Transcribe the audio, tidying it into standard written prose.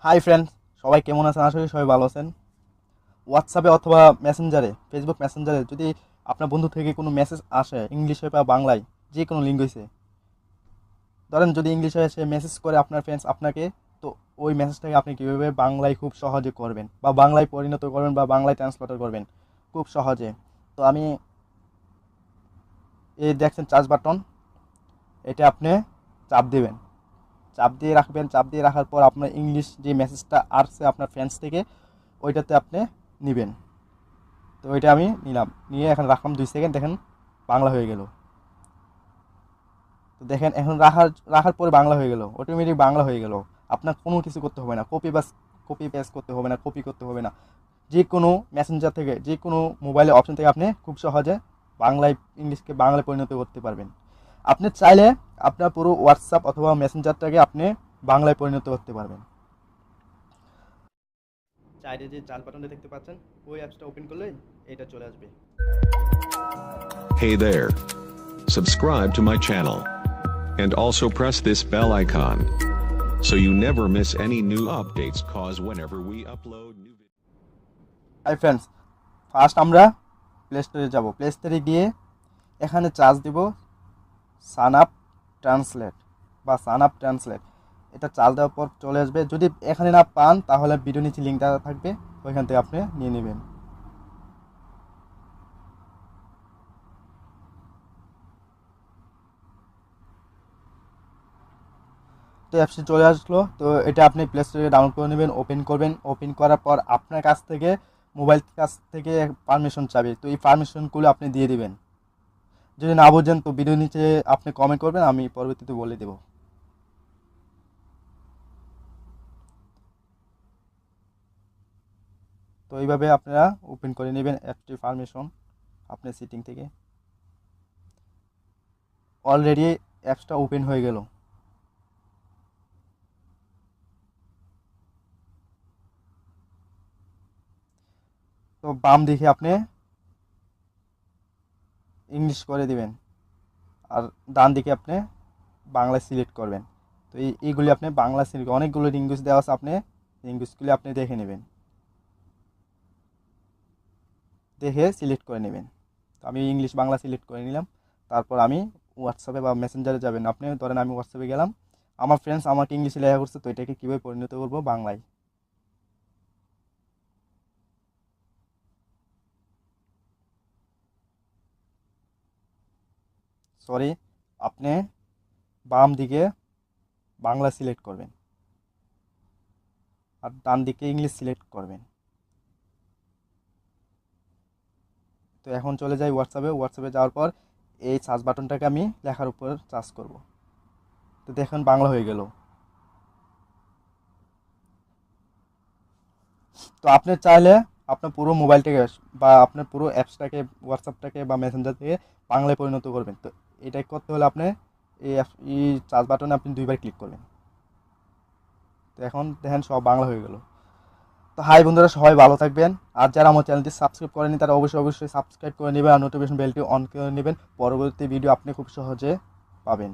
Hi friends, সবাই কেমন আছেন? আশা করি সবাই ভালো আছেন। হোয়াটসঅ্যাপে অথবা মেসেঞ্জারে, ফেসবুক মেসেঞ্জারে যদি আপনার বন্ধু থেকে কোনো মেসেজ আসে ইংলিশে বা বাংলায়, যে কোনো ল্যাঙ্গুয়েজে, ধরেন যদি ইংলিশে এসে মেসেজ করে আপনার ফ্রেন্ডস আপনাকে, তো ওই মেসেজটাকে আপনি কীভাবে বাংলায় খুব সহজে করবেন বা বাংলায় পরিণত করবেন বা বাংলায় ট্রান্সলেট করবেন খুব সহজে। তো আমি এই দেখছেন চার্জ বাটন, এটা আপনি চাপ দেবেন, চাপ দিয়ে রাখবেন। চাপ দিয়ে রাখার পর আপনার ইংলিশ যে মেসেজটা আসছে আপনার ফ্রেন্ডস থেকে, ওইটাতে আপনি নেবেন। তো ওইটা আমি নিলাম, নিয়ে এখন রাখলাম 2 সেকেন্ড, দেখেন বাংলা হয়ে গেল। তো দেখেন এখন রাখার রাখার পরে বাংলা হয়ে গেল, অটোমেটিক বাংলা হয়ে গেল। আপনার কোনো কিছু করতে হবে না, কপি পেস্ট করতে হবে না, কপি করতে হবে না। যে কোনো মেসেঞ্জার থেকে, যে কোনো মোবাইলের অপশন থেকে আপনি খুব সহজে বাংলায় ইংলিশকে বাংলায় পরিণত করতে পারবেন। আপনি চাইলে আপনার পুরো হোয়াটসঅ্যাপ অথবা মেসেঞ্জারটাকে আপনি বাংলায় পরিণত করতে পারবেন। চাইলে যে চার বাটনটা দেখতে পাচ্ছেন, ওই অ্যাপসটা ওপেন করলেই এটা চলে আসবে। Hey there. Subscribe to my channel. And also press this bell icon. So you never miss any new updates cause whenever we upload new videos. Hi friends, first আমরা প্লে স্টোরে যাব। প্লে স্টোরে গিয়ে এখানে চার্জ দিব সান up translate বা সান up translate, এটা charge দেওয়ার পর চলে আসবে। যদি এখানে না পান তাহলে ভিডিও নিচে লিঙ্ক দেওয়া থাকবে, ওইখান থেকে আপনি নিয়ে নেবেন। তো অ্যাপসটি চলে আসলো। তো এটা আপনি প্লে স্টোরে ডাউনলোড করে নেবেন, ওপেন করবেন। ওপেন করার পর আপনার কাছ থেকে মোবাইল কাছ থেকে পারমিশন চাবে, তো এই পারমিশনগুলো আপনি দিয়ে দিবেন। যদি না বোঝেন তো ভিডিও নিচে আপনি কমেন্ট করবেন, আমি পরবর্তীতে বলে দেব। তো এইভাবে আপনারা ওপেন করে নেবেন অ্যাপটির পারমিশন আপনার সেটিং থেকে। অলরেডি অ্যাপসটা ওপেন হয়ে গেল। তো বাম দিকে আপনি ইংলিশ করে দিবেন, আর ডান দিকে আপনি বাংলা সিলেক্ট করবেন। তো এইগুলি আপনি বাংলা সিলেক্ট, অনেকগুলো ল্যাঙ্গুয়েজ দেওয়া আছে, আপনি ল্যাঙ্গুয়েজগুলি আপনি দেখে নেবেন, দেখে সিলেক্ট করে নেবেন। তো আমি ইংলিশ বাংলা সিলেক্ট করে নিলাম। তারপর আমি হোয়াটসঅ্যাপে বা মেসেঞ্জারে যাবেন আপনি, ধরেন আমি হোয়াটসঅ্যাপে গেলাম, আমার ফ্রেন্ডস আমাকে ইংলিশে লেখা করছে, তো এটাকে কীভাবে পরিণত করবো বাংলায়। সরি, আপনি বাম দিকে বাংলা সিলেক্ট করবেন আর ডান দিকে ইংলিশ সিলেক্ট করবেন। তো এখন চলে যাই হোয়াটসঅ্যাপে। হোয়াটসঅ্যাপে যাওয়ার পর এই সার্চ বাটনটাকে আমি লেখার উপর চার্জ করব। তো দেখুন বাংলা হয়ে গেল। তো আপনি চাইলে আপনার পুরো মোবাইলটাকে বা আপনার পুরো অ্যাপসটাকে, হোয়াটসঅ্যাপটাকে বা মেসেঞ্জার থেকে বাংলায় পরিণত করবেন। তো এটা করতে হলে আপনি এই চার্জ বাটনে আপনি 2বার ক্লিক করবেন। তো এখন দেখেন সব বাংলা হয়ে গেল। তো হাই বন্ধুরা, সবাই ভালো থাকবেন। আর যারা আমার চ্যানেলটি সাবস্ক্রাইব করেনি তারা অবশ্যই সাবস্ক্রাইব করে নেবেন আর নোটিফিকেশন বেলটি অন করে নেবেন। পরবর্তী ভিডিও আপনি খুব সহজে পাবেন।